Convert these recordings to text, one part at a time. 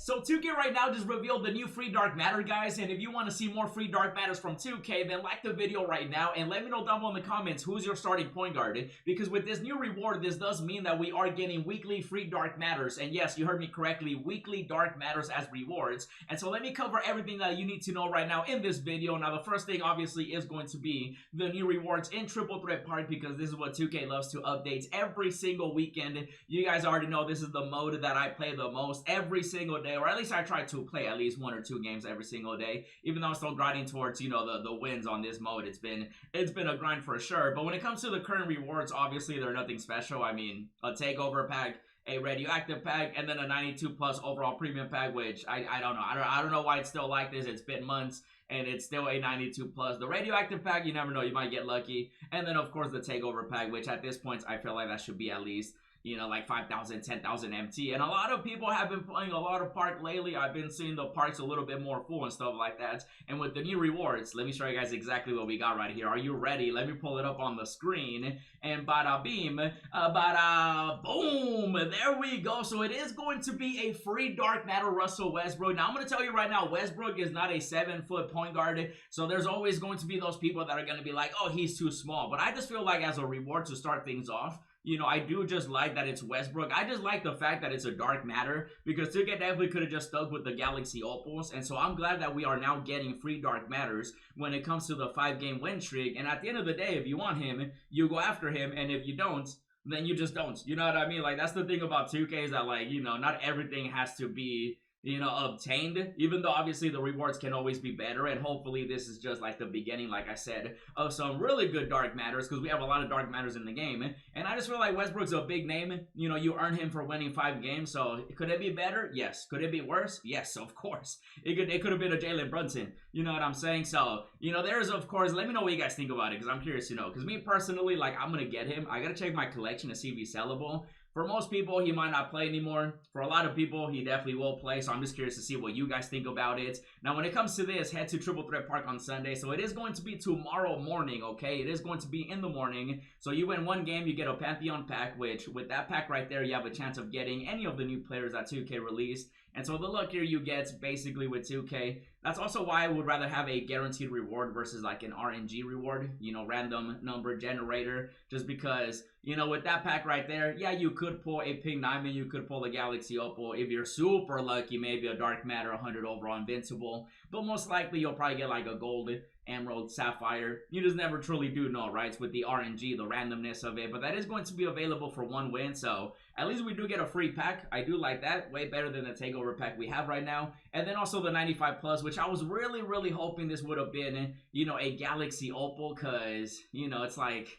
So 2K right now just revealed the new free dark matter, guys, and if you want to see more free dark matters from 2K, then like the video right now and let me know down below in the comments who's your starting point guard, because with this new reward, this does mean that we are getting weekly free dark matters, and yes, you heard me correctly, weekly dark matters as rewards. And so let me cover everything that you need to know right now in this video. Now the first thing obviously is going to be the new rewards in Triple Threat Park, because this is what 2K loves to update every single weekend. You guys already know this is the mode that I play the most every single day, or at least I try to play at least 1 or 2 games every single day, even though I'm still grinding towards, you know, the wins on this mode. It's been a grind for sure. But when it comes to the current rewards, obviously they're nothing special. I mean, a takeover pack, a radioactive pack, and then a 92 plus overall premium pack, which I don't know. I don't know why it's still like this. It's been months and it's still a 92 plus. The radioactive pack, you never know, you might get lucky. And then of course the takeover pack, which at this point I feel like that should be at least, you know, like 5,000, 10,000 MT. And a lot of people have been playing a lot of park lately. I've been seeing the parks a little bit more full and stuff like that. And with the new rewards, let me show you guys exactly what we got right here. Are you ready? Let me pull it up on the screen. And bada beam, bada boom. There we go. So it is going to be a free dark matter Russell Westbrook. Now I'm going to tell you right now, Westbrook is not a 7-foot point guard. So there's always going to be those people that are going to be like, oh, he's too small. But I just feel like as a reward to start things off, you know, I do just like that it's Westbrook. I just like the fact that it's a dark matter, because 2K definitely could have just stuck with the Galaxy Opals. And so I'm glad that we are now getting free dark matters when it comes to the 5-game win streak. And at the end of the day, if you want him, you go after him. And if you don't, then you just don't. You know what I mean? Like, that's the thing about 2K is that, like, you know, not everything has to be, you know, obtained, even though obviously the rewards can always be better. And hopefully this is just like the beginning, like I said, of some really good dark matters, because we have a lot of dark matters in the game. And I just feel like Westbrook's a big name. You know, you earn him for winning 5 games. So could it be better? Yes. Could it be worse? Yes, of course. It could have been a Jalen Brunson. You know what I'm saying? So, you know, there's, of course, let me know what you guys think about it, because I'm curious to know. Because me personally, like, I'm going to get him. I got to check my collection to see if he's sellable. For most people, he might not play anymore. For a lot of people, he definitely will play. So I'm just curious to see what you guys think about it. Now, when it comes to this, head to Triple Threat Park on Sunday. So it is going to be tomorrow morning, okay? It is going to be in the morning. So you win 1 game, you get a Pantheon pack, which with that pack right there, you have a chance of getting any of the new players that 2K released. And so the luckier you get, basically, with 2K, that's also why I would rather have a guaranteed reward versus like an RNG reward, you know, random number generator, just because, you know, with that pack right there, yeah, you could pull a pink diamond, you could pull a Galaxy Opal. If you're super lucky, maybe a dark matter, 100 overall invincible, but most likely you'll probably get like a gold, emerald, sapphire. You just never truly do know, right? It's with the RNG, the randomness of it, but that is going to be available for 1 win, so at least we do get a free pack. I do like that, way better than the takeover pack we have right now. And then also the 95 plus, which I was really hoping this would have been, you know, a Galaxy Opal, because, you know, it's like,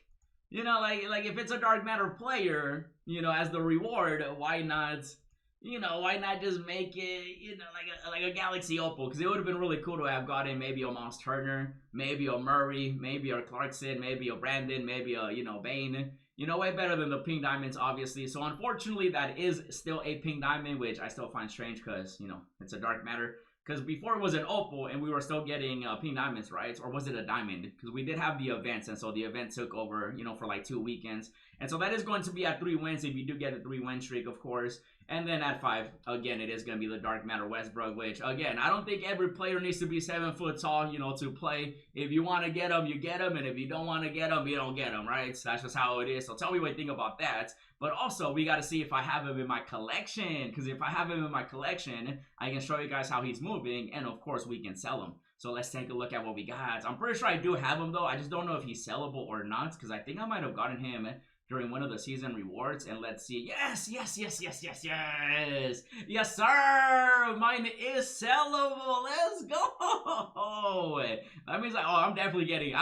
you know, like if it's a dark matter player, you know, as the reward, why not, you know, why not just make it, you know, like a Galaxy Opal? Because it would have been really cool to have gotten maybe a Miles Turner, maybe a Murray, maybe a Clarkson, maybe a Brandon, maybe a, you know, Bane. You know, way better than the pink diamonds, obviously. So unfortunately, that is still a pink diamond, which I still find strange because, you know, it's a dark matter. Because before it was an opal and we were still getting pink diamonds, right? Or was it a diamond? Because we did have the events, and so the event took over, you know, for like 2 weekends. And so that is going to be at 3 wins if you do get a 3-win streak, of course. And then at 5, again, it is going to be the dark matter Westbrook, which, again, I don't think every player needs to be 7 foot tall, you know, to play. If you want to get them, you get them. And if you don't want to get them, you don't get them, right? So that's just how it is. So tell me what you think about that. But also, we got to see if I have him in my collection. Because if I have him in my collection, I can show you guys how he's moving. And, of course, we can sell him. So let's take a look at what we got. I'm pretty sure I do have him, though. I just don't know if he's sellable or not. Because I think I might have gotten him during one of the season rewards. And let's see. Yes, yes, yes, yes, yes, yes. Yes, sir. Mine is sellable. Let's go. That means like, oh, I'm definitely getting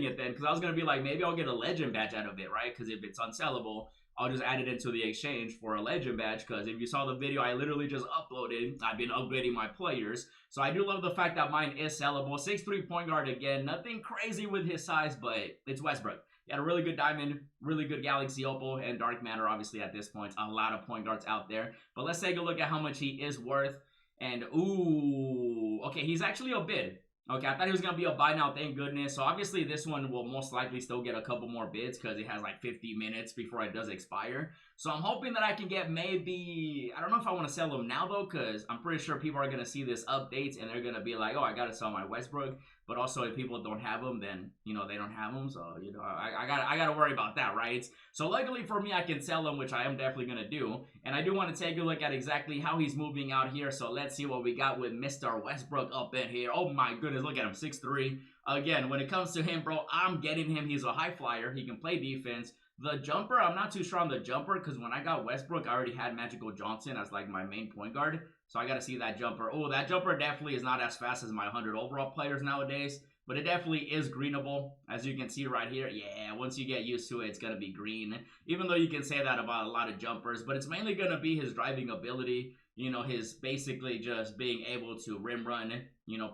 it then. Because I was going to be like, maybe I'll get a legend badge out of it, right? Because if it's unsellable, I'll just add it into the exchange for a legend badge, because if you saw the video I literally just uploaded, I've been upgrading my players. So I do love the fact that mine is sellable. 6'3" point guard again. Nothing crazy with his size, but it's Westbrook. He had a really good diamond, really good Galaxy Opal, and dark matter, obviously, at this point. A lot of point guards out there. But let's take a look at how much he is worth. And, ooh, okay, he's actually a bid. Okay, I thought he was gonna be a buy now, thank goodness. So obviously this one will most likely still get a couple more bids because it has like 50 minutes before it does expire. So I'm hoping that I can get maybe, I don't know if I want to sell them now though, because I'm pretty sure people are gonna see this update and they're gonna be like, oh, I gotta sell my Westbrook. But also if people don't have them, then they don't have them. So I gotta worry about that, right? So luckily for me, I can sell them, which I am definitely gonna do. And I do want to take a look at exactly how he's moving out here. So let's see what we got with Mr. Westbrook up in here. Oh my goodness, look at him, 6'3". Again, when it comes to him, bro, I'm getting him. He's a high flyer. He can play defense. The jumper, I'm not too sure on the jumper because when I got Westbrook, I already had Magical Johnson as like my main point guard. So I got to see that jumper. Oh, that jumper definitely is not as fast as my 100 overall players nowadays. But it definitely is greenable, as you can see right here. Yeah, once you get used to it, it's going to be green. Even though you can say that about a lot of jumpers. But it's mainly going to be his driving ability. His basically just being able to rim run,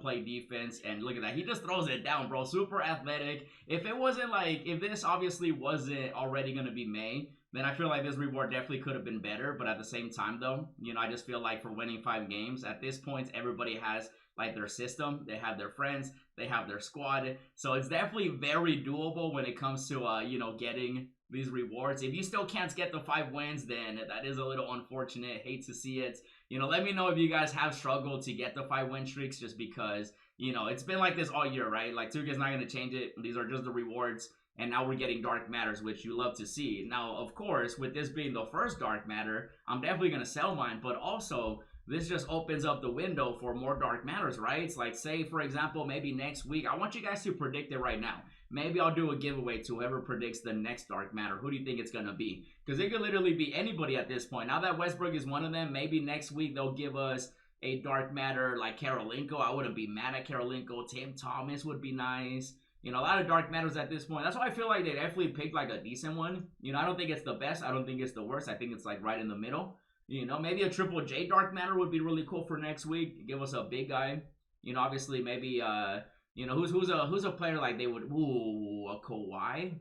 play defense. And look at that. He just throws it down, bro. Super athletic. If it wasn't like, if this obviously wasn't already going to be May, then I feel like this reward definitely could have been better. But at the same time, though, I just feel like for winning 5 games, at this point, everybody has like their system. They have their friends. They have their squad. So it's definitely very doable when it comes to, getting these rewards. If you still can't get the 5 wins, then that is a little unfortunate. Hate to see it. Let me know if you guys have struggled to get the 5 win streaks just because, it's been like this all year, right? Like 2K's not going to change it. These are just the rewards. And now we're getting Dark Matters, which you love to see. Now, of course, with this being the first Dark Matter, I'm definitely going to sell mine. But also, this just opens up the window for more Dark Matters, right? It's like, say, for example, maybe next week. I want you guys to predict it right now. Maybe I'll do a giveaway to whoever predicts the next Dark Matter. Who do you think it's going to be? Because it could literally be anybody at this point. Now that Westbrook is one of them, maybe next week they'll give us a Dark Matter like Karolinko. I wouldn't be mad at Karolinko. Tim Thomas would be nice. A lot of Dark Matters at this point. That's why I feel like they definitely picked like a decent one. I don't think it's the best. I don't think it's the worst. I think it's like right in the middle. Maybe a Triple J Dark Matter would be really cool for next week. Give us a big guy. Obviously maybe who's a player like they would a Kawhi?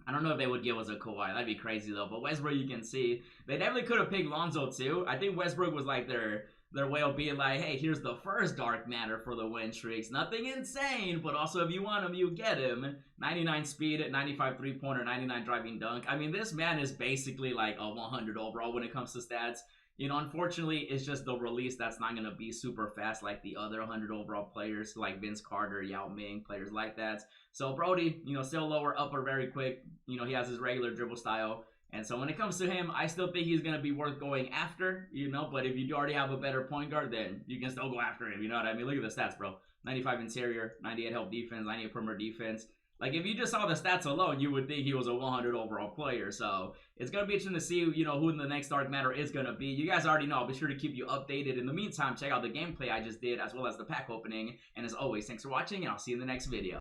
I don't know if they would give us a Kawhi. That'd be crazy though. But Westbrook, you can see they definitely could have picked Lonzo too. I think Westbrook was like their way of being like, hey, here's the first Dark Matter for the win streaks. Nothing insane, but also if you want him, you get him. 99 speed, 95 3-pointer, 99 driving dunk. I mean, this man is basically like a 100 overall when it comes to stats. Unfortunately, it's just the release that's not going to be super fast like the other 100 overall players like Vince Carter, Yao Ming, players like that. So Brody, still lower upper very quick. He has his regular dribble style. And so when it comes to him, I still think he's going to be worth going after, but if you do already have a better point guard, then you can still go after him, you know what I mean? Look at the stats, bro. 95 interior, 98 help defense, 98 perimeter defense. Like, if you just saw the stats alone, you would think he was a 100 overall player. So it's going to be interesting to see, who the next Dark Matter is going to be. You guys already know. I'll be sure to keep you updated. In the meantime, check out the gameplay I just did as well as the pack opening. And as always, thanks for watching, and I'll see you in the next video.